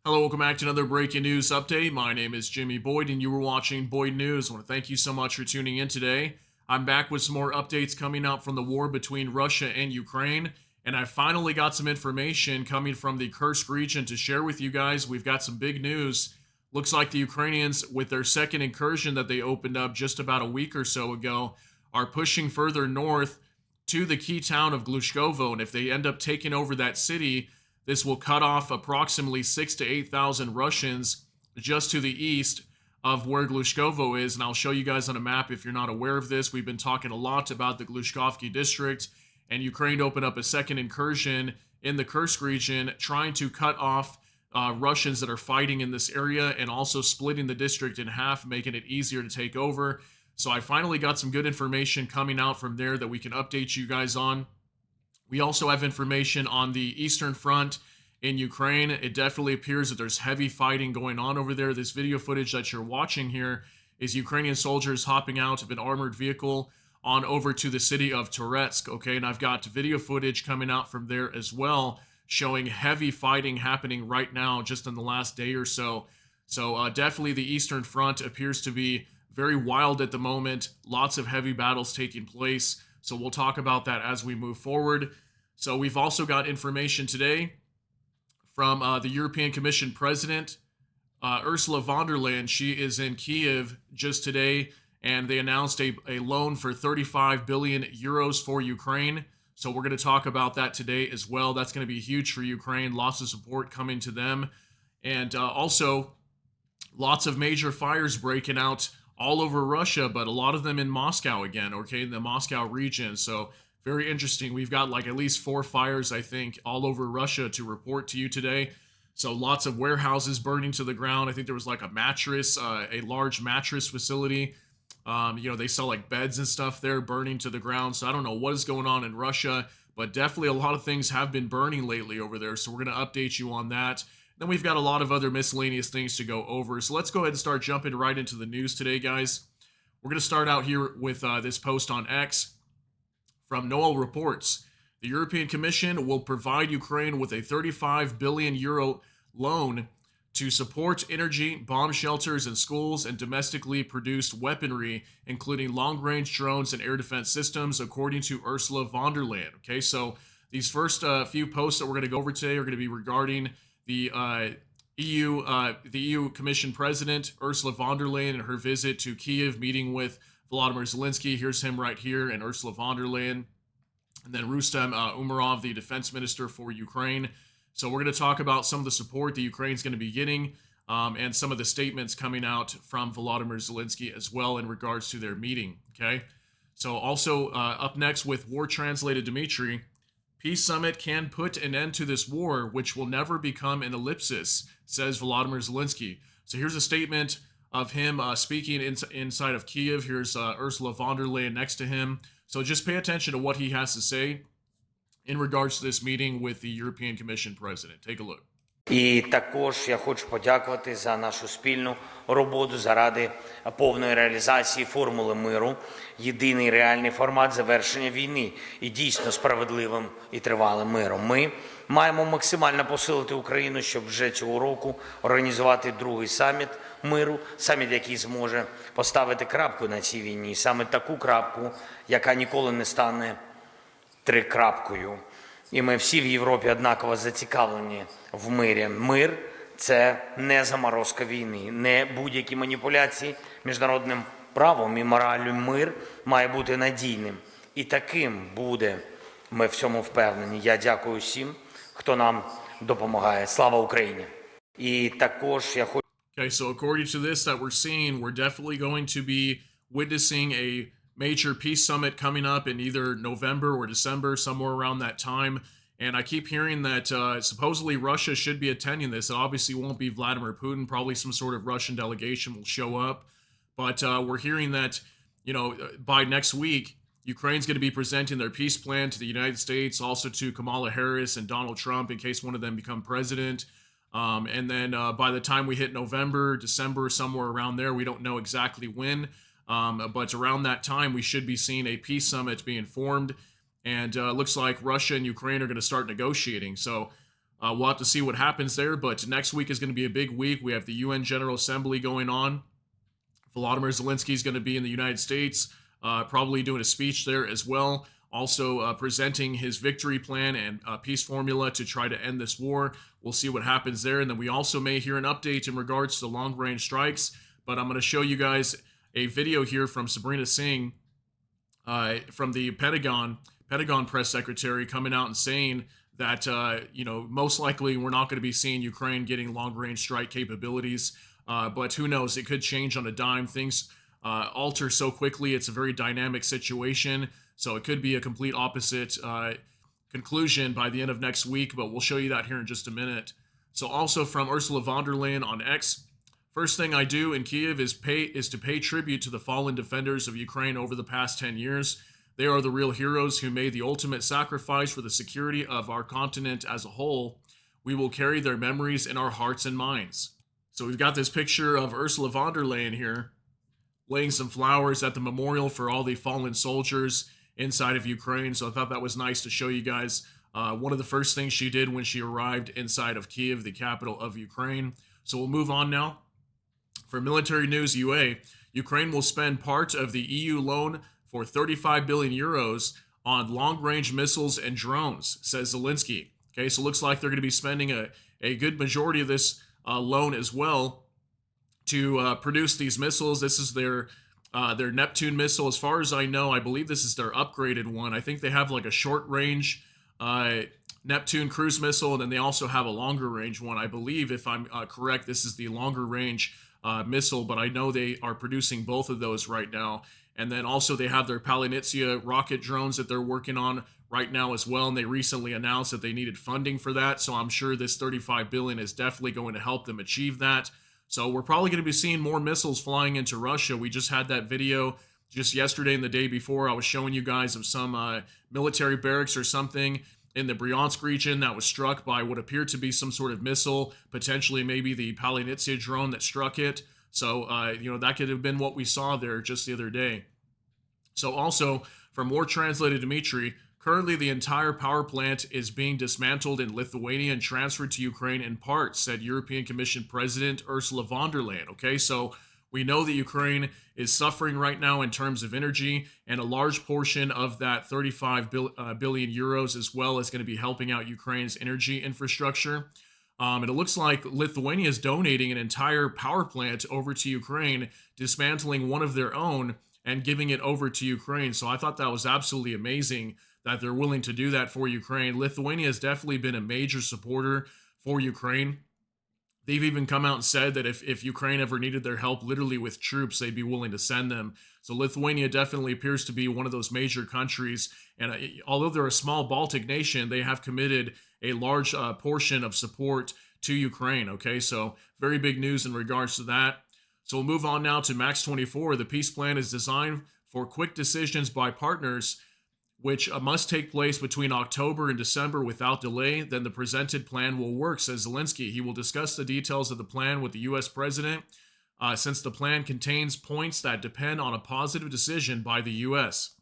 Hello, welcome back to another breaking news update. My name is Jimmy Boyd, and you were watching Boyd News. I want to thank you so much for tuning in today. I'm back with some more updates coming out from the war between Russia and Ukraine, and I finally got some information coming from the Kursk region to share with you guys. We've got some big news. Looks like the Ukrainians, with their second incursion that they opened up just about a week or so ago, are pushing further north to the key town of Glushkovo, and if they end up taking over that city, this will cut off approximately 6,000 to 8,000 Russians just to the east of where Glushkovo is. And I'll show you guys on a map if you're not aware of this. We've been talking a lot about the Glushkovsky district, and Ukraine opened up a second incursion in the Kursk region, trying to cut off Russians that are fighting in this area and also splitting the district in half, making it easier to take over. So I finally got some good information coming out from there that we can update you guys on. We also have information on the Eastern Front in Ukraine. It definitely appears that there's heavy fighting going on over there. This video footage that you're watching here is Ukrainian soldiers hopping out of an armored vehicle on over to the city of Kursk, okay? And I've got video footage coming out from there as well, showing heavy fighting happening right now just in the last day or so. So definitely the Eastern Front appears to be very wild at the moment. Lots of heavy battles taking place. So we'll talk about that as we move forward. So we've also got information today from the European Commission President, Ursula von der Leyen. She is in Kiev just today, and they announced a loan for 35 billion euros for Ukraine. So we're going to talk about that today as well. That's going to be huge for Ukraine. Lots of support coming to them. And also, lots of major fires breaking out all over Russia, but a lot of them in Moscow again, okay, in the Moscow region. So very interesting. We've got like at least 4 fires, I think, all over Russia to report to you today. So lots of warehouses burning to the ground. I think there was like a mattress, a large mattress facility. They sell like beds and stuff there burning to the ground. So I don't know what is going on in Russia, but definitely a lot of things have been burning lately over there. So we're going to update you on that. Then we've got a lot of other miscellaneous things to go over. So let's go ahead and start jumping right into the news today, guys. We're going to start out here with this post on X from Noel Reports. The European Commission will provide Ukraine with a 35 billion euro loan to support energy, bomb shelters, and schools, and domestically produced weaponry, including long-range drones and air defense systems, according to Ursula von der Leyen. Okay, so these first few posts that we're going to go over today are going to be regarding the EU Commission President, Ursula von der Leyen, and her visit to Kiev, meeting with Volodymyr Zelensky. Here's him right here, and Ursula von der Leyen. And then Rustem Umerov, the defense minister for Ukraine. So we're going to talk about some of the support that Ukraine's going to be getting, and some of the statements coming out from Volodymyr Zelensky as well in regards to their meeting, okay? So also up next with War Translated Dmitry, Peace Summit can put an end to this war, which will never become an ellipsis, says Volodymyr Zelensky. So here's a statement of him speaking inside of Kiev. Here's Ursula von der Leyen next to him. So just pay attention to what he has to say in regards to this meeting with the European Commission President. Take a look. І також я хочу подякувати за нашу спільну роботу заради повної реалізації формули миру, єдиний реальний формат завершення війни і дійсно справедливим і тривалим миром. Ми маємо максимально посилити Україну, щоб вже цього року організувати другий саміт миру, саміт, який зможе поставити крапку на цій війні, саме таку крапку, яка ніколи не стане трикрапкою. І ми всі в Європі однаково зацікавлені в мирі. Мир – це не заморозка війни, не будь-які маніпуляції міжнародним правом і мораллю. Мир має бути надійним. І таким буде, ми в цьому впевнені. Я дякую всім, хто нам допомагає. Слава Україні! І також я хочу... Okay, so according to this that we're seeing, we're definitely going to be witnessing a major peace summit coming up in either November or December, somewhere around that time. And I keep hearing that supposedly Russia should be attending this. It obviously won't be Vladimir Putin. Probably some sort of Russian delegation will show up. But we're hearing that, by next week, Ukraine's going to be presenting their peace plan to the United States, also to Kamala Harris and Donald Trump in case one of them become president. And then by the time we hit November, December, somewhere around there, we don't know exactly when. But around that time, we should be seeing a peace summit being formed. And looks like Russia and Ukraine are going to start negotiating. So We'll have to see what happens there, but next week is going to be a big week. We have the UN General Assembly going on. Volodymyr Zelensky is going to be in the United States, probably doing a speech there as well. Also presenting his victory plan and peace formula to try to end this war. We'll see what happens there. And then we also may hear an update in regards to long-range strikes. But I'm going to show you guys a video here from Sabrina Singh from the Pentagon press secretary, coming out and saying that, most likely we're not going to be seeing Ukraine getting long-range strike capabilities. But who knows? It could change on a dime. Things alter so quickly. It's a very dynamic situation. So it could be a complete opposite conclusion by the end of next week, but we'll show you that here in just a minute. So also from Ursula von der Leyen on X, first thing I do in Kiev is to pay tribute to the fallen defenders of Ukraine over the past 10 years. They are the real heroes who made the ultimate sacrifice for the security of our continent as a whole. We will carry their memories in our hearts and minds. So we've got this picture of Ursula von der Leyen here, laying some flowers at the memorial for all the fallen soldiers inside of Ukraine. So I thought that was nice to show you guys. One of the first things she did when she arrived inside of Kiev, the capital of Ukraine. So we'll move on now. For military news UA, Ukraine will spend part of the EU loan for 35 billion euros on long-range missiles and drones, says Zelensky. Okay, so it looks like they're going to be spending a good majority of this loan as well to produce these missiles. This is their Neptune missile. As far as I know, I believe this is their upgraded one. I think they have like a short-range Neptune cruise missile, and then they also have a longer-range one. I believe, if I'm correct, this is the longer-range missile, but I know they are producing both of those right now. And then also they have their Palinitsia rocket drones that they're working on right now as well, and they recently announced that they needed funding for that, so I'm sure this 35 billion is definitely going to help them achieve that. So we're probably going to be seeing more missiles flying into Russia. We just had that video just yesterday and the day before. I was showing you guys of some military barracks or something in the Bryansk region that was struck by what appeared to be some sort of missile, potentially maybe the Palinitsia drone that struck it. So, that could have been what we saw there just the other day. So also, from War Translated Dmitry, currently the entire power plant is being dismantled in Lithuania and transferred to Ukraine in part, said European Commission President Ursula von der Leyen. Okay, so we know that Ukraine is suffering right now in terms of energy, and a large portion of that 35 billion euros as well is going to be helping out Ukraine's energy infrastructure. And it looks like Lithuania is donating an entire power plant over to Ukraine, dismantling one of their own and giving it over to Ukraine. So I thought that was absolutely amazing that they're willing to do that for Ukraine. Lithuania has definitely been a major supporter for Ukraine. They've even come out and said that if Ukraine ever needed their help, literally with troops, they'd be willing to send them. So Lithuania definitely appears to be one of those major countries. And although they're a small Baltic nation, they have committed a large portion of support to Ukraine. Okay, so very big news in regards to that. So we'll move on now to Max 24. The peace plan is designed for quick decisions by partners, which must take place between October and December without delay. Then the presented plan will work, says Zelensky. He will discuss the details of the plan with the U.S. president, since the plan contains points that depend on a positive decision by the U.S.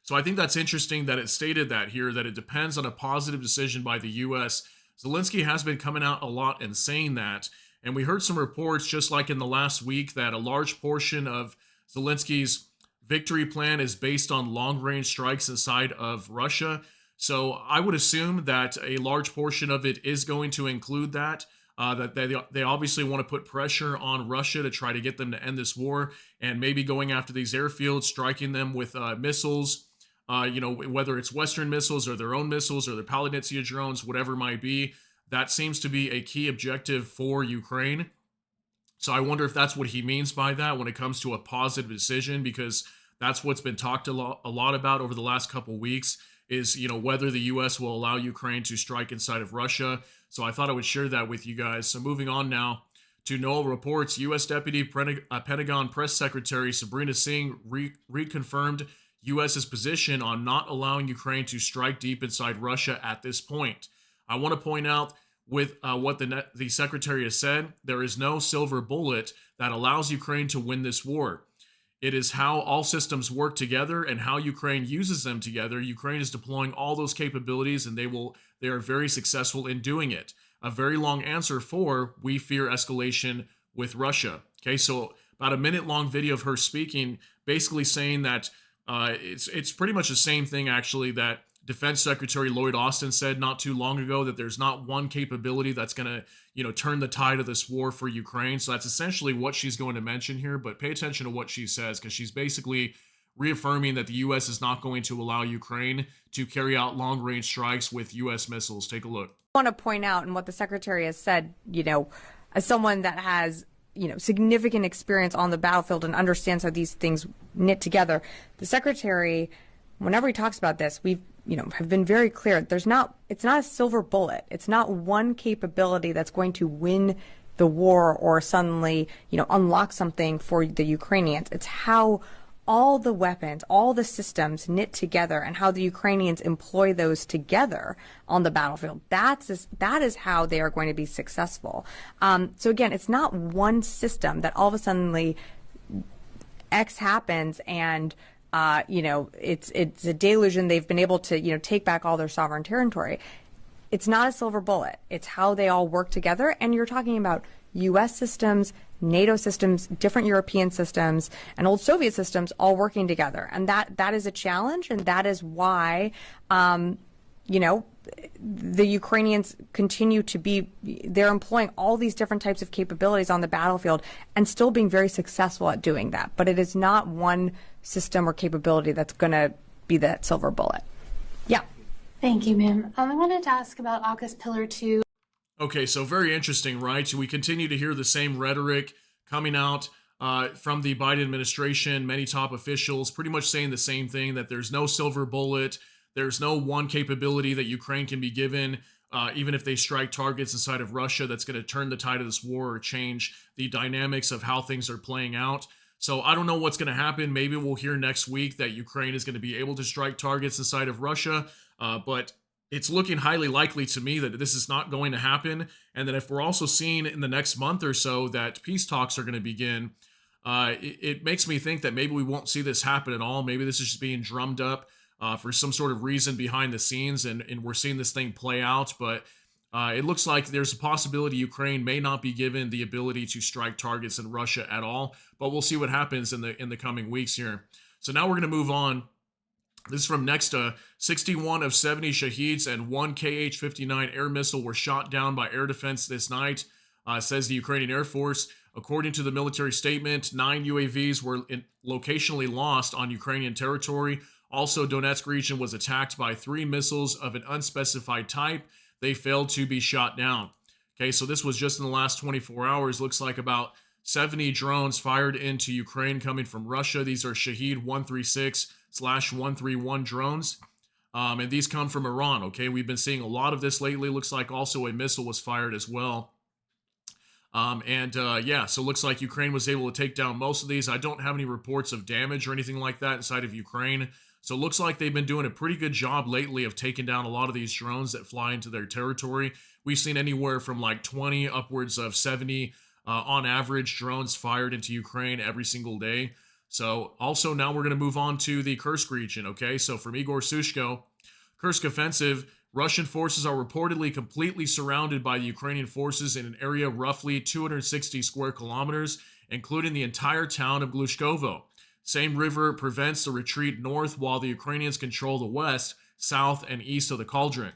So I think that's interesting that it stated that here, that it depends on a positive decision by the U.S. Zelensky has been coming out a lot and saying that. And we heard some reports, just like in the last week, that a large portion of Zelensky's victory plan is based on long-range strikes inside of Russia. So I would assume that a large portion of it is going to include that. That they obviously want to put pressure on Russia to try to get them to end this war, and maybe going after these airfields, striking them with missiles, whether it's Western missiles or their own missiles or the Palinitsia drones, whatever it might be. That seems to be a key objective for Ukraine. So I wonder if that's what he means by that when it comes to a positive decision, because that's what's been talked a lot about over the last couple of weeks is, whether the U.S. will allow Ukraine to strike inside of Russia. So I thought I would share that with you guys. So moving on now to Noel reports, U.S. Deputy Pentagon Press Secretary Sabrina Singh reconfirmed U.S.'s position on not allowing Ukraine to strike deep inside Russia at this point. I want to point out with what the secretary has said, there is no silver bullet that allows Ukraine to win this war. It is how all systems work together and how Ukraine uses them together. Ukraine is deploying all those capabilities, and they are very successful in doing it. A very long answer for we fear escalation with Russia. Okay, so about a minute long video of her speaking, basically saying that it's pretty much the same thing actually that Defense Secretary Lloyd Austin said not too long ago, that there's not one capability that's going to, turn the tide of this war for Ukraine. So that's essentially what she's going to mention here. But pay attention to what she says, because she's basically reaffirming that the U.S. is not going to allow Ukraine to carry out long-range strikes with U.S. missiles. Take a look. I want to point out, and what the secretary has said, as someone that has significant experience on the battlefield and understands how these things knit together, the secretary, whenever he talks about this, we've have been very clear. It's not a silver bullet. It's not one capability that's going to win the war or suddenly, unlock something for the Ukrainians. It's how all the weapons, all the systems knit together, and how the Ukrainians employ those together on the battlefield. That is how they are going to be successful. So again, it's not one system that all of a sudden X happens and it's a delusion. They've been able to, take back all their sovereign territory. It's not a silver bullet. It's how they all work together. And you're talking about U.S. systems, NATO systems, different European systems, and old Soviet systems all working together. And that is a challenge. And that is why, the Ukrainians continue to they're employing all these different types of capabilities on the battlefield and still being very successful at doing that. But it is not one system or capability that's going to be that silver bullet. Yeah. Thank you, ma'am. I wanted to ask about AUKUS Pillar 2. Okay, so very interesting, right? We continue to hear the same rhetoric coming out from the Biden administration, many top officials pretty much saying the same thing, that there's no silver bullet. There's no one capability that Ukraine can be given, even if they strike targets inside of Russia, that's going to turn the tide of this war or change the dynamics of how things are playing out. So I don't know what's going to happen. Maybe we'll hear next week that Ukraine is going to be able to strike targets inside of Russia, but it's looking highly likely to me that this is not going to happen. And that if we're also seeing in the next month or so that peace talks are going to begin, it makes me think that maybe we won't see this happen at all. Maybe this is just being drummed up for some sort of reason behind the scenes, and we're seeing this thing play out. But it looks like there's a possibility Ukraine may not be given the ability to strike targets in Russia at all. But we'll see what happens in the coming weeks here. So now we're going to move on. This is from Nexta. 61 of 70 Shaheeds and one Kh-59 air missile were shot down by air defense this night, says the Ukrainian Air Force. According to the military statement, 9 UAVs were locationally lost on Ukrainian territory. Also, Donetsk region was attacked by 3 missiles of an unspecified type. They failed to be shot down. Okay, so this was just in the last 24 hours. Looks like about 70 drones fired into Ukraine coming from Russia. These are Shahed 136/131 drones. And these come from Iran, okay? We've been seeing a lot of this lately. Looks like also a missile was fired as well. So it looks like Ukraine was able to take down most of these. I don't have any reports of damage or anything like that inside of Ukraine. So it looks like they've been doing a pretty good job lately of taking down a lot of these drones that fly into their territory. We've seen anywhere from like 20 upwards of 70 on average drones fired into Ukraine every single day. So also now we're going to move on to the Kursk region, okay? So from Igor Sushko, Kursk offensive, Russian forces are reportedly completely surrounded by the Ukrainian forces in an area roughly 260 square kilometers, including the entire town of Glushkovo. Same river prevents the retreat north while the Ukrainians control the west, south, and east of the cauldron.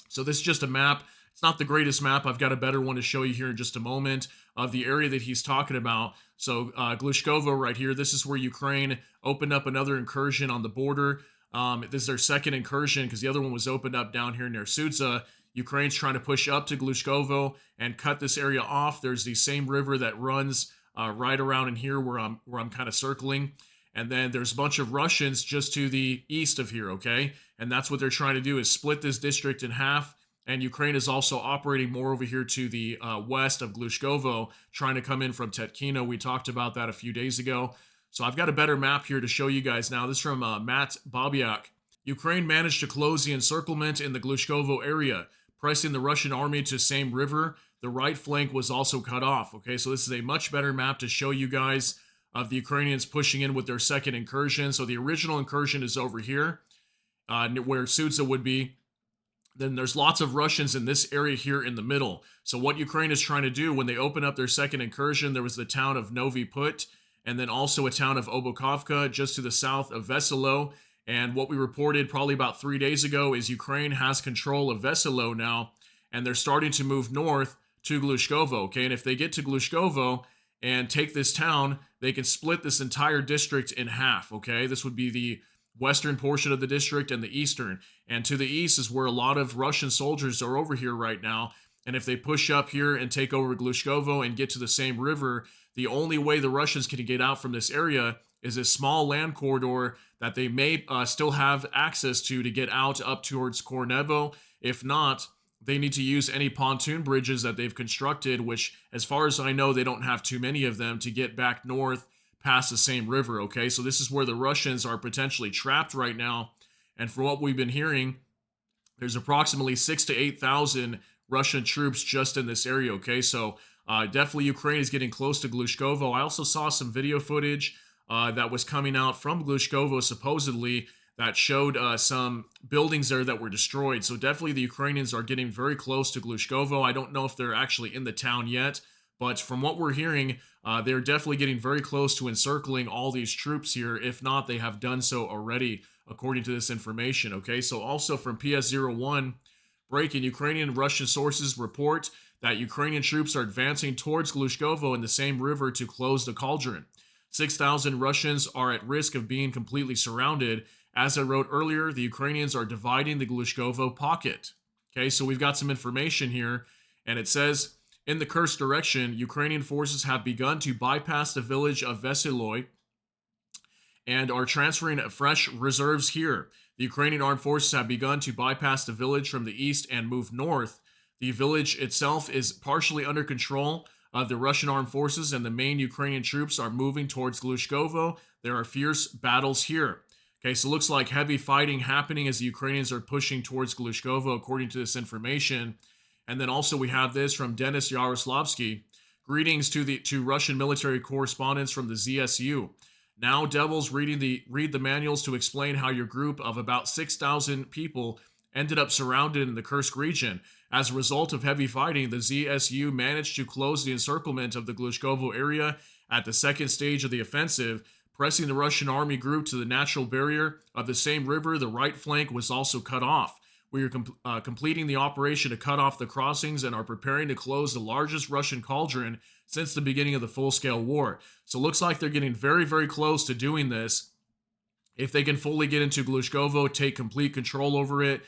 So this is just a map. It's not the greatest map. I've got a better one to show you here in just a moment of the area that he's talking about. So Glushkovo right here, this is where Ukraine opened up another incursion on the border. This is their second incursion because the other one was opened up down here near Sudza. Ukraine's trying to push up to Glushkovo and cut this area off. There's the same river that runs right around in here where I'm kind of circling. And then there's a bunch of Russians just to the east of here, okay? And that's what they're trying to do, is split this district in half. And Ukraine is also operating more over here to the west of Glushkovo, trying to come in from Tetkino. We talked about that a few days ago. So I've got a better map here to show you guys now. This is from Matt Babiak. Ukraine managed to close the encirclement in the Glushkovo area, pressing the Russian army to same river. The right flank was also cut off. Okay, so this is a much better map to show you guys of the Ukrainians pushing in with their second incursion. So the original incursion is over here, where Sudzha would be. Then there's lots of Russians in this area here in the middle. So what Ukraine is trying to do when they open up their second incursion, there was the town of Novi Put, and then also a town of Obukovka just to the south of Veselo. And what we reported probably about 3 days ago is Ukraine has control of Veselo now, and they're starting to move north to Glushkovo, okay? And if they get to Glushkovo and take this town, they can split this entire district in half, okay? This would be the western portion of the district and the eastern. And to the east is where a lot of Russian soldiers are over here right now. And if they push up here and take over Glushkovo and get to the same river, the only way the Russians can get out from this area is a small land corridor that they may still have access to get out up towards Kornevo. If not, they need to use any pontoon bridges that they've constructed, which, as far as I know, they don't have too many of them to get back north past the same river, okay? So this is where the Russians are potentially trapped right now. And from what we've been hearing, there's approximately 6,000 to 8,000 Russian troops just in this area, okay? So definitely Ukraine is getting close to Glushkovo. I also saw some video footage that was coming out from Glushkovo, supposedly, that showed some buildings there that were destroyed. So definitely the Ukrainians are getting very close to Glushkovo. I don't know if they're actually in the town yet, but from what we're hearing, they're definitely getting very close to encircling all these troops here. If not, they have done so already, according to this information, okay? So also from PS01, breaking, Ukrainian and Russian sources report that Ukrainian troops are advancing towards Glushkovo in the same river to close the cauldron. 6,000 Russians are at risk of being completely surrounded. As I wrote earlier, the Ukrainians are dividing the Glushkovo pocket. Okay, so we've got some information here, and it says, in the Kursk direction, Ukrainian forces have begun to bypass the village of Veseloy and are transferring fresh reserves here. The Ukrainian armed forces have begun to bypass the village from the east and move north. The village itself is partially under control of the Russian armed forces, and the main Ukrainian troops are moving towards Glushkovo. There are fierce battles here. Okay, so it looks like heavy fighting happening as the Ukrainians are pushing towards Glushkovo, according to this information. And then also we have this from Denis Yaroslavsky. Greetings to Russian military correspondents from the ZSU. Now, Devils read the manuals to explain how your group of about 6,000 people ended up surrounded in the Kursk region. As a result of heavy fighting, the ZSU managed to close the encirclement of the Glushkovo area at the second stage of the offensive, pressing the Russian army group to the natural barrier of the same river. The right flank was also cut off. We are completing the operation to cut off the crossings and are preparing to close the largest Russian cauldron since the beginning of the full-scale war. So it looks like they're getting very, very close to doing this. If they can fully get into Glushkovo, take complete control over it,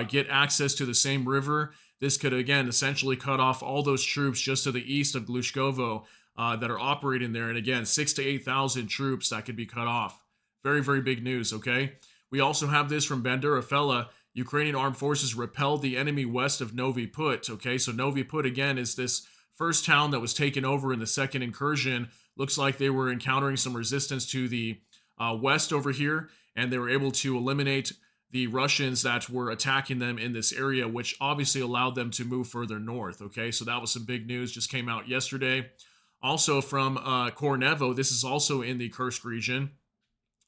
get access to the same river, this could, again, essentially cut off all those troops just to the east of Glushkovo that are operating there. And again, 6,000 to 8,000 troops that could be cut off. Very, very big news, okay? We also have this from Bandera Fela. Ukrainian armed forces repelled the enemy west of Novi Put, okay? So Novi Put, again, is this first town that was taken over in the second incursion. Looks like they were encountering some resistance to the west over here, and they were able to eliminate the Russians that were attacking them in this area, which obviously allowed them to move further north, okay? So that was some big news, just came out yesterday. Also from Kornevo, this is also in the Kursk region.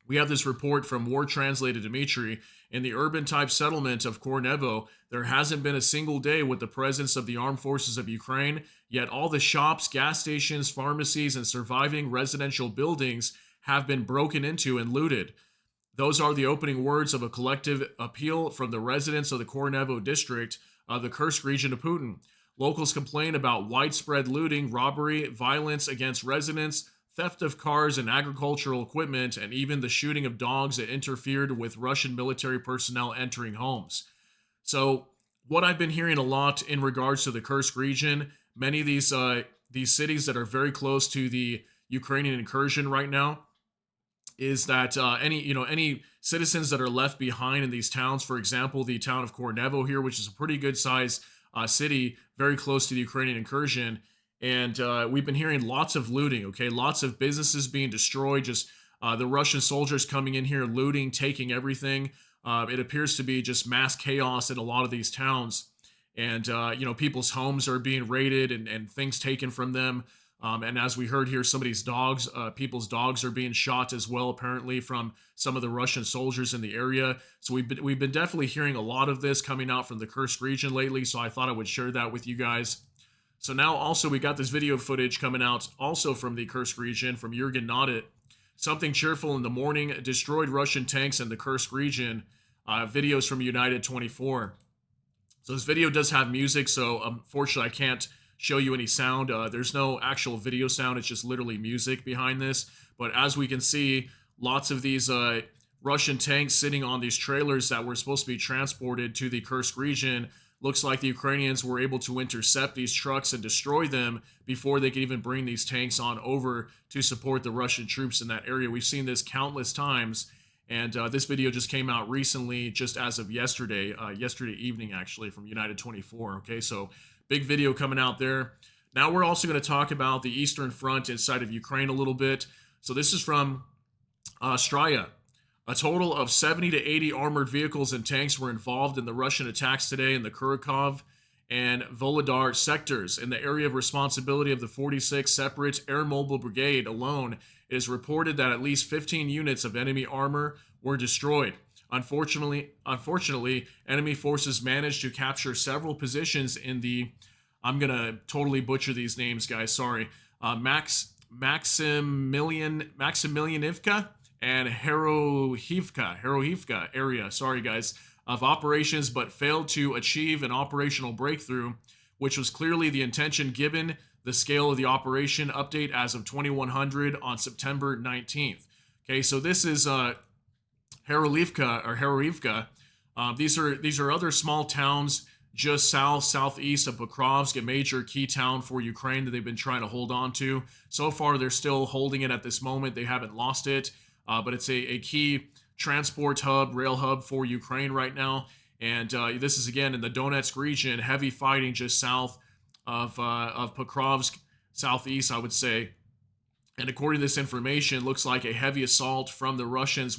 We have this report from War Translator Dmitry. In the urban-type settlement of Kornevo, there hasn't been a single day with the presence of the armed forces of Ukraine, yet all the shops, gas stations, pharmacies, and surviving residential buildings have been broken into and looted. Those are the opening words of a collective appeal from the residents of the Kornevo district of the Kursk region of Putin. Locals complain about widespread looting, robbery, violence against residents, theft of cars and agricultural equipment, and even the shooting of dogs that interfered with Russian military personnel entering homes. So what I've been hearing a lot in regards to the Kursk region, many of these cities that are very close to the Ukrainian incursion right now, is that any citizens that are left behind in these towns, for example, the town of Kornevo here, which is a pretty good size city, very close to the Ukrainian incursion, and we've been hearing lots of looting, okay? Lots of businesses being destroyed, just the Russian soldiers coming in here, looting, taking everything. It appears to be just mass chaos in a lot of these towns. And, people's homes are being raided and things taken from them. And as we heard here, somebody's dogs, people's dogs are being shot as well, apparently from some of the Russian soldiers in the area. So we've been definitely hearing a lot of this coming out from the Kursk region lately. So I thought I would share that with you guys. So now also we got this video footage coming out also from the Kursk region from Jurgen Nodit. Something cheerful in the morning, destroyed Russian tanks in the Kursk region. Videos from United 24. So this video does have music, so unfortunately I can't show you any sound. There's no actual video sound, it's just literally music behind this. But as we can see, lots of these Russian tanks sitting on these trailers that were supposed to be transported to the Kursk region. Looks like the Ukrainians were able to intercept these trucks and destroy them before they could even bring these tanks on over to support the Russian troops in that area. We've seen this countless times, and this video just came out recently, just as of yesterday evening, actually, from United 24. Okay, so big video coming out there. Now we're also going to talk about the Eastern Front inside of Ukraine a little bit. So this is from Straya. A total of 70 to 80 armored vehicles and tanks were involved in the Russian attacks today in the Kurkov and Volodar sectors. In the area of responsibility of the 46th Separate Air Mobile Brigade alone, it is reported that at least 15 units of enemy armor were destroyed. Unfortunately, enemy forces managed to capture several positions in the, I'm going to totally butcher these names, guys, sorry, Maximilianivka and Herohivka area, sorry guys, of operations, but failed to achieve an operational breakthrough, which was clearly the intention given the scale of the operation. Update as of 2100 on September 19th. Okay, so this is Herohivka. These are other small towns just southeast of Pokrovsk, a major key town for Ukraine that they've been trying to hold on to. So far, they're still holding it at this moment. They haven't lost it. But it's a key transport hub, rail hub for Ukraine right now. And this is, again, in the Donetsk region, heavy fighting just south of Pokrovsk, southeast, I would say. And according to this information, it looks like a heavy assault from the Russians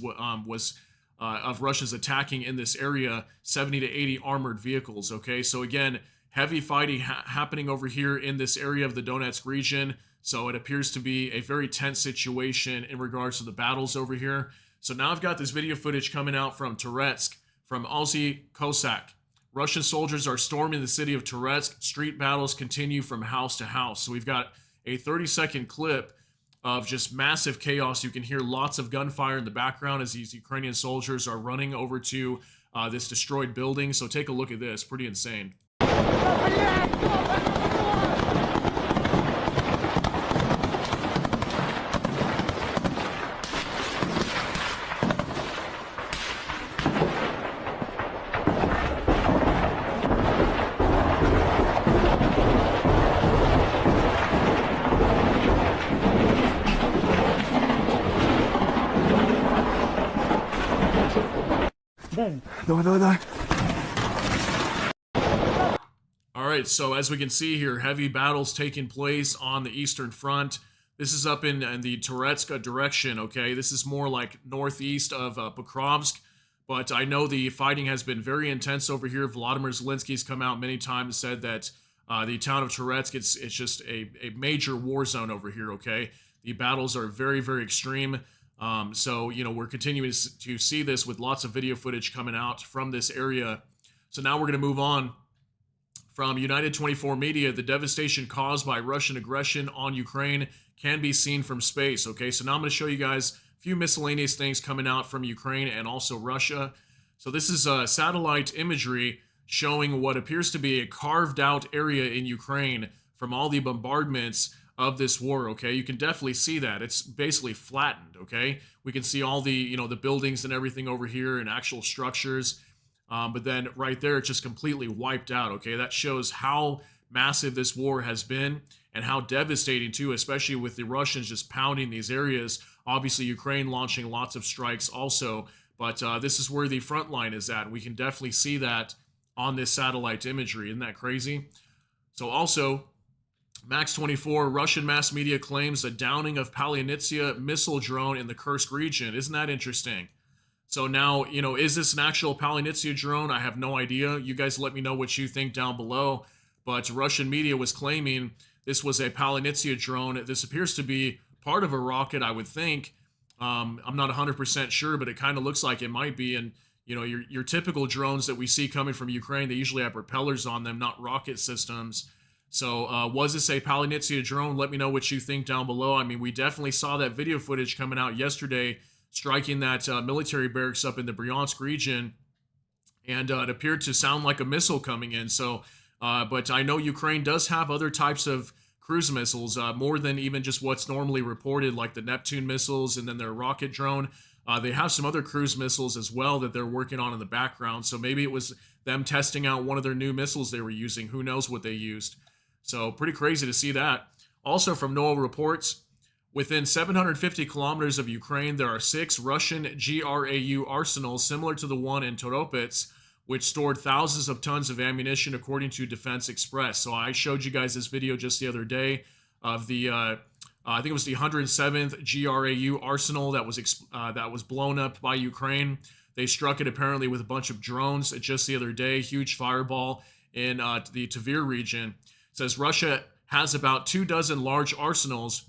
of Russians attacking in this area, 70 to 80 armored vehicles, okay? So again, heavy fighting happening over here in this area of the Donetsk region. So it appears to be a very tense situation in regards to the battles over here. So now I've got this video footage coming out from Toretsk, from Ozzy Kosak. Russian soldiers are storming the city of Toretsk. Street battles continue from house to house. So we've got a 30-second clip of just massive chaos. You can hear lots of gunfire in the background as these Ukrainian soldiers are running over to this destroyed building. So take a look at this. Pretty insane. Давай. All right, so as we can see here, heavy battles taking place on the Eastern Front. This is up in the Toretsk direction, okay? This is more like northeast of Pokrovsk, but I know the fighting has been very intense over here. Volodymyr Zelensky's come out many times and said that the town of Toretsk, it's just a major war zone over here, okay? The battles are very, very extreme. So, you know, we're continuing to see this with lots of video footage coming out from this area. So now we're going to move on from United 24 Media. The devastation caused by Russian aggression on Ukraine can be seen from space. Okay, so now I'm going to show you guys a few miscellaneous things coming out from Ukraine and also Russia. So this is satellite imagery showing what appears to be a carved out area in Ukraine from all the bombardments of this war, okay? You can definitely see that. It's basically flattened, okay? We can see all the, you know, the buildings and everything over here and actual structures. But then right there, it's just completely wiped out, okay? That shows how massive this war has been and how devastating, too, especially with the Russians just pounding these areas. Obviously, Ukraine launching lots of strikes also. But this is where the front line is at. We can definitely see that on this satellite imagery. Isn't that crazy? So also, Max 24, Russian mass media claims a downing of Palyantsia missile drone in the Kursk region. Isn't that interesting? So now, you know, is this an actual Palyantsia drone? I have no idea. You guys let me know what you think down below. But Russian media was claiming this was a Palinitsia drone. This appears to be part of a rocket, I would think. I'm not 100% sure, but it kind of looks like it might be. And you know, your typical drones that we see coming from Ukraine, they usually have propellers on them, not rocket systems. So was this a Palinitsia drone? Let me know what you think down below. I mean, we definitely saw that video footage coming out yesterday, striking that military barracks up in the Bryansk region, and it appeared to sound like a missile coming in. So, but I know Ukraine does have other types of cruise missiles, more than even just what's normally reported, like the Neptune missiles and then their rocket drone. They have some other cruise missiles as well that they're working on in the background. So maybe it was them testing out one of their new missiles they were using. Who knows what they used? So pretty crazy to see that. Also from NOAA reports, within 750 kilometers of Ukraine, there are 6 Russian GRAU arsenals similar to the one in Toropets, which stored thousands of tons of ammunition, according to Defense Express. So I showed you guys this video just the other day of the, I think it was the 107th GRAU arsenal that was blown up by Ukraine. They struck it apparently with a bunch of drones just the other day. Huge fireball in the Tver region. It says Russia has about 24 large arsenals,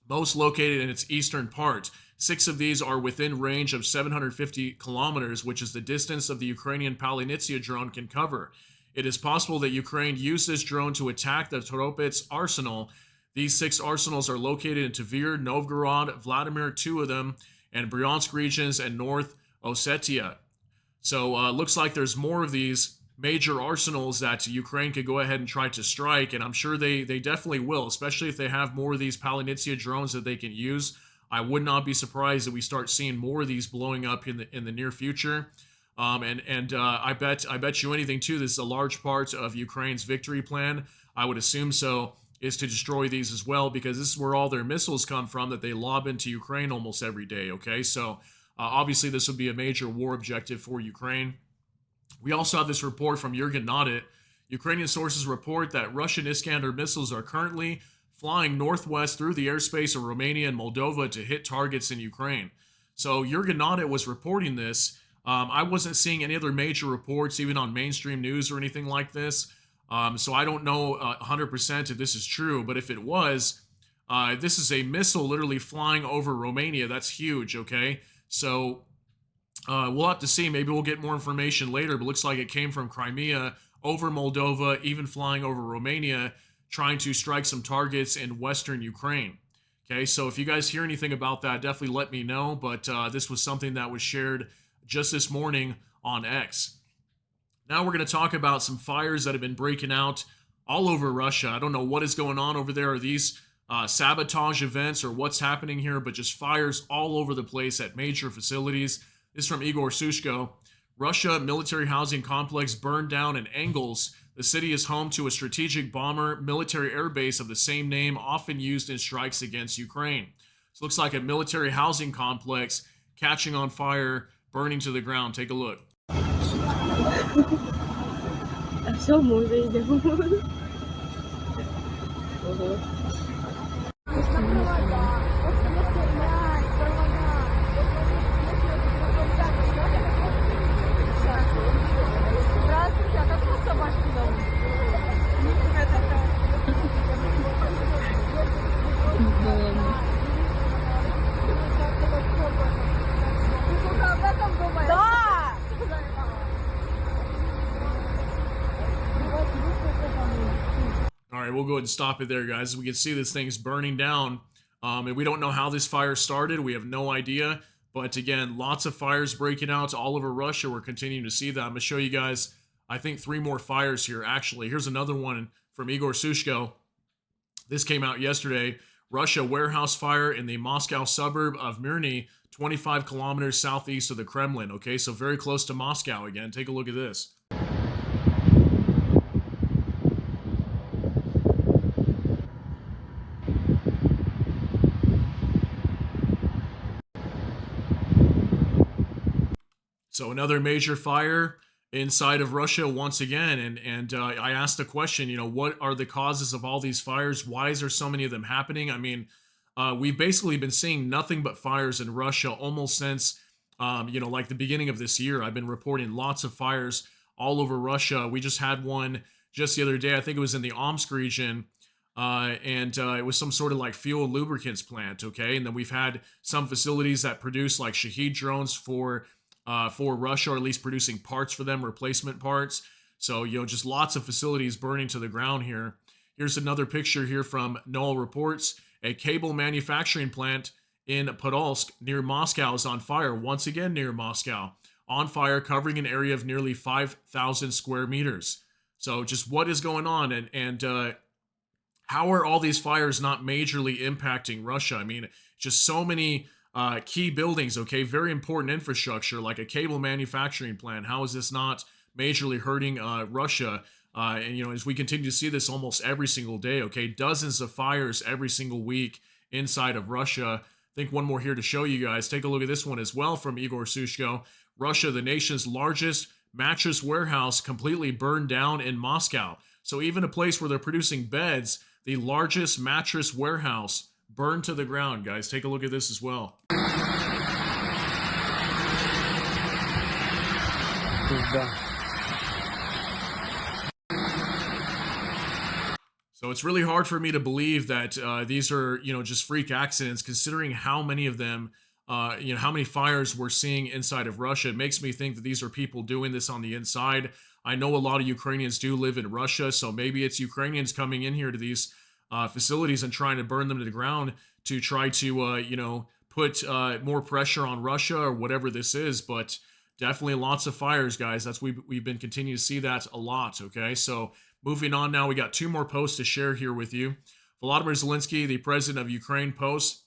most located in its eastern part. 6 of these are within range of 750 kilometers, which is the distance of the Ukrainian Palinitsia drone can cover. It is possible that Ukraine used this drone to attack the Toropets arsenal. These 6 arsenals are located in Tver, Novgorod, Vladimir, 2 of them, and Bryansk regions and North Ossetia. So looks like there's more of these major arsenals that Ukraine could go ahead and try to strike, and I'm sure they definitely will, especially if they have more of these Palinitsia drones that they can use. I would not be surprised if we start seeing more of these blowing up in the near future. I bet you anything too, this is a large part of Ukraine's victory plan. I would assume so, is to destroy these as well, because this is where all their missiles come from that they lob into Ukraine almost every day. Okay, so obviously this would be a major war objective for Ukraine. We also have this report from Jurgen Nodit. Ukrainian sources report that Russian Iskander missiles are currently flying northwest through the airspace of Romania and Moldova to hit targets in Ukraine. So Jurgen Nodit was reporting this. I wasn't seeing any other major reports, even on mainstream news or anything like this. So I don't know 100% if this is true, but if it was, this is a missile literally flying over Romania. That's huge, okay? So we'll have to see. Maybe we'll get more information later, but looks like it came from Crimea over Moldova, even flying over Romania, trying to strike some targets in western Ukraine. Okay, so if you guys hear anything about that, definitely let me know. But this was something that was shared just this morning on X. Now we're going to talk about some fires that have been breaking out all over Russia. I don't know what is going on over there. Are these sabotage events or what's happening here? But just fires all over the place at major facilities. This is from Igor Sushko. Russia military housing complex burned down in Engels. The city is home to a strategic bomber military airbase of the same name, often used in strikes against Ukraine. So it looks like a military housing complex catching on fire, burning to the ground. Take a look. All right, we'll go ahead and stop it there, guys. We can see this thing's burning down, and we don't know how this fire started. We have no idea. But again, lots of fires breaking out all over Russia. We're continuing to see that. I'm going to show you guys, I think, 3 more fires here, actually. Here's another one from Igor Sushko. This came out yesterday. Russia warehouse fire in the Moscow suburb of Mirny, 25 kilometers southeast of the Kremlin. Okay, so very close to Moscow again. Take a look at this. So another major fire inside of Russia once again. And I asked the question, you know, what are the causes of all these fires? Why is there so many of them happening? I mean, we've basically been seeing nothing but fires in Russia almost since, you know, like the beginning of this year. I've been reporting lots of fires all over Russia. We just had one just the other day. I think it was in the Omsk region. and it was some sort of like fuel and lubricants plant. Okay, and then we've had some facilities that produce like Shahed drones for Russia, or at least producing parts for them, replacement parts. So just lots of facilities burning to the ground here. Here's another picture here from Noel Reports. A cable manufacturing plant in Podolsk near Moscow is on fire. Once again near Moscow, on fire, covering an area of nearly 5,000 square meters. So just what is going on, and how are all these fires not majorly impacting Russia? I mean, just so many key buildings, okay, very important infrastructure like a cable manufacturing plant. How is this not majorly hurting Russia? And as we continue to see this almost every single day, okay, dozens of fires every single week inside of Russia. I think one more here to show you guys. Take a look at this one as well from Igor Sushko. Russia, the nation's largest mattress warehouse, completely burned down in Moscow. So even a place where they're producing beds, the largest mattress warehouse, burned to the ground, guys. Take a look at this as well. So it's really hard for me to believe that these are, just freak accidents, considering how many of them, how many fires we're seeing inside of Russia. It makes me think that these are people doing this on the inside. I know a lot of Ukrainians do live in Russia, so maybe it's Ukrainians coming in here to these facilities and trying to burn them to the ground to try to, put more pressure on Russia or whatever this is. But definitely lots of fires, guys. We've been continuing to see that a lot. Okay, so moving on now, we got two more posts to share here with you. Volodymyr Zelensky, the president of Ukraine, posts,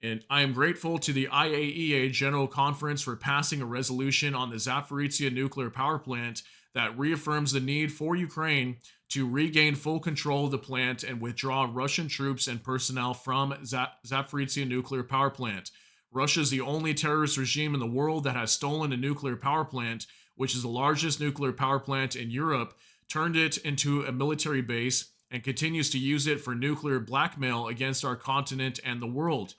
and I am grateful to the IAEA General Conference for passing a resolution on the Zaporizhzhia nuclear power plant that reaffirms the need for Ukraine to regain full control of the plant and withdraw Russian troops and personnel from Zaporizhzhia nuclear power plant. Russia is the only terrorist regime in the world that has stolen a nuclear power plant, which is the largest nuclear power plant in Europe, turned it into a military base, and continues to use it for nuclear blackmail against our continent and the world.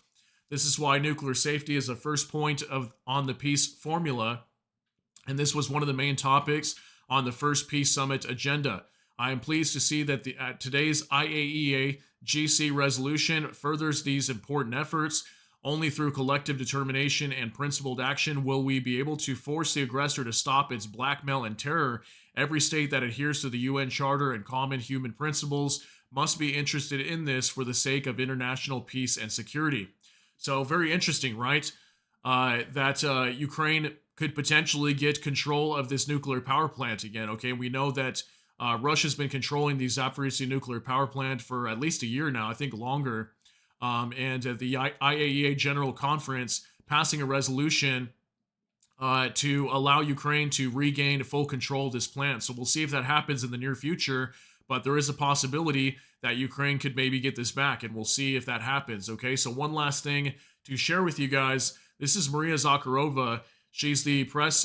This is why nuclear safety is the first point on the peace formula, and this was one of the main topics on the first peace summit agenda. I am pleased to see that today's IAEA GC resolution furthers these important efforts. Only through collective determination and principled action will we be able to force the aggressor to stop its blackmail and terror. Every state that adheres to the UN Charter and common human principles must be interested in this for the sake of international peace and security. So very interesting, right? That Ukraine could potentially get control of this nuclear power plant again. Okay, we know that Russia's been controlling the Zaporizhzhia nuclear power plant for at least a year now, I think longer. And the IAEA General Conference passing a resolution to allow Ukraine to regain full control of this plant. So we'll see if that happens in the near future, but there is a possibility that Ukraine could maybe get this back, and we'll see if that happens. Okay, so one last thing to share with you guys. This is Maria Zakharova. She's the press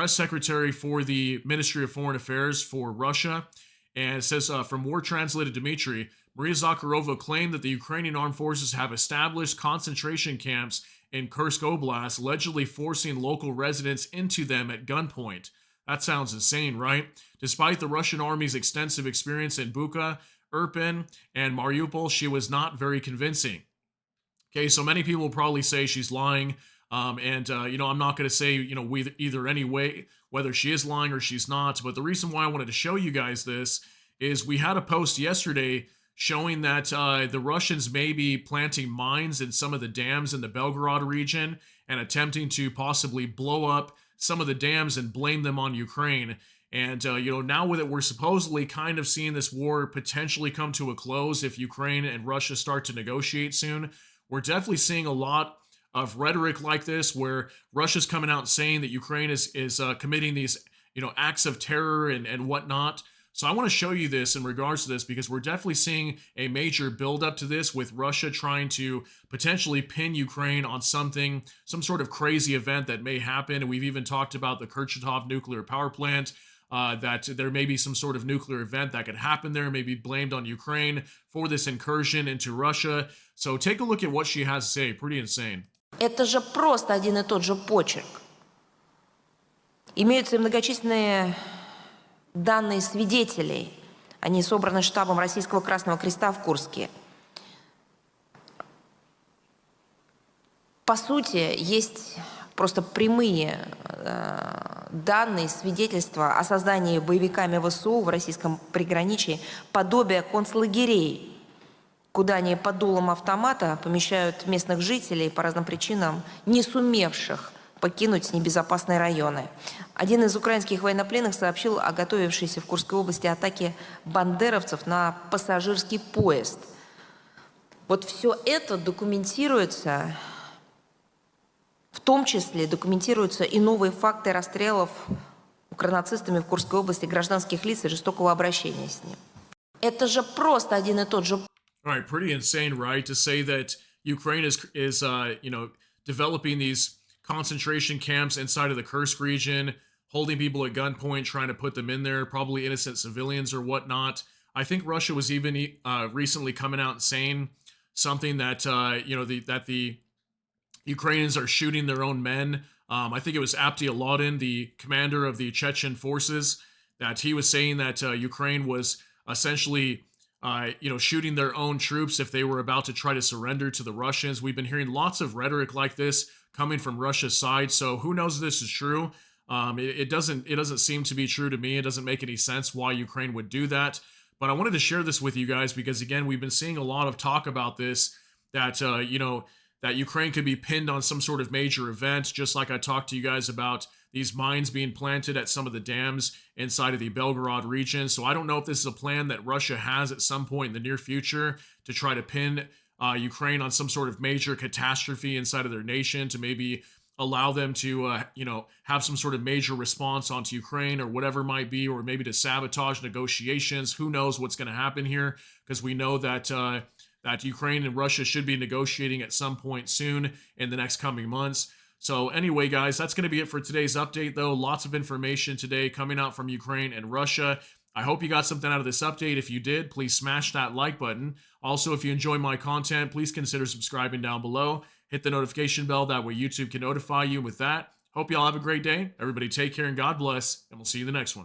secretary for the Ministry of Foreign Affairs for Russia. And it says, from War Translated Dmitry, Maria Zakharova claimed that the Ukrainian armed forces have established concentration camps in Kursk Oblast, allegedly forcing local residents into them at gunpoint. That sounds insane, right? Despite the Russian army's extensive experience in Bucha, Irpin, and Mariupol, she was not very convincing. Okay, so many people will probably say she's lying. I'm not going to say, either any way, whether she is lying or she's not. But the reason why I wanted to show you guys this is we had a post yesterday showing that the Russians may be planting mines in some of the dams in the Belgorod region and attempting to possibly blow up some of the dams and blame them on Ukraine. And, now that we're supposedly kind of seeing this war potentially come to a close if Ukraine and Russia start to negotiate soon, we're definitely seeing a lot of rhetoric like this where Russia's coming out saying that Ukraine is committing these, acts of terror and whatnot. So I want to show you this in regards to this because we're definitely seeing a major buildup to this with Russia trying to potentially pin Ukraine on some sort of crazy event that may happen. And we've even talked about the Kurchatov nuclear power plant, that there may be some sort of nuclear event that could happen there, may be blamed on Ukraine for this incursion into Russia. So take a look at what she has to say. Pretty insane. Это же просто один и тот же почерк. Имеются многочисленные данные свидетелей Они собраны штабом Российского Красного Креста в Курске. По сути, есть просто прямые данные, свидетельства о создании боевиками ВСУ в российском приграничии подобия концлагерей, куда они под дулом автомата помещают местных жителей по разным причинам, не сумевших покинуть небезопасные районы. Один из украинских военнопленных сообщил о готовившейся в Курской области атаке бандеровцев на пассажирский поезд. Вот все это документируется, в том числе документируются и новые факты расстрелов укронацистами в Курской области гражданских лиц и жестокого обращения с ним. Это же просто один и тот же. All right, pretty insane, right? To say that Ukraine is developing these concentration camps inside of the Kursk region, holding people at gunpoint, trying to put them in there, probably innocent civilians or whatnot. I think Russia was even recently coming out and saying something that the Ukrainians are shooting their own men. I think it was Abdi Aladin, the commander of the Chechen forces, that he was saying that Ukraine was essentially shooting their own troops if they were about to try to surrender to the Russians. We've been hearing lots of rhetoric like this coming from Russia's side. So who knows if this is true? It doesn't seem to be true to me. It doesn't make any sense why Ukraine would do that. But I wanted to share this with you guys because, again, we've been seeing a lot of talk about this, that, that Ukraine could be pinned on some sort of major event, just like I talked to you guys about these mines being planted at some of the dams inside of the Belgorod region. So I don't know if this is a plan that Russia has at some point in the near future to try to pin Ukraine on some sort of major catastrophe inside of their nation, to maybe allow them to, have some sort of major response onto Ukraine or whatever it might be, or maybe to sabotage negotiations. Who knows what's going to happen here? Because we know that that Ukraine and Russia should be negotiating at some point soon in the next coming months. So anyway, guys, that's going to be it for today's update, though. Lots of information today coming out from Ukraine and Russia. I hope you got something out of this update. If you did, please smash that like button. Also, if you enjoy my content, please consider subscribing down below. Hit the notification bell. That way YouTube can notify you. With that, hope you all have a great day. Everybody take care and God bless, and we'll see you in the next one.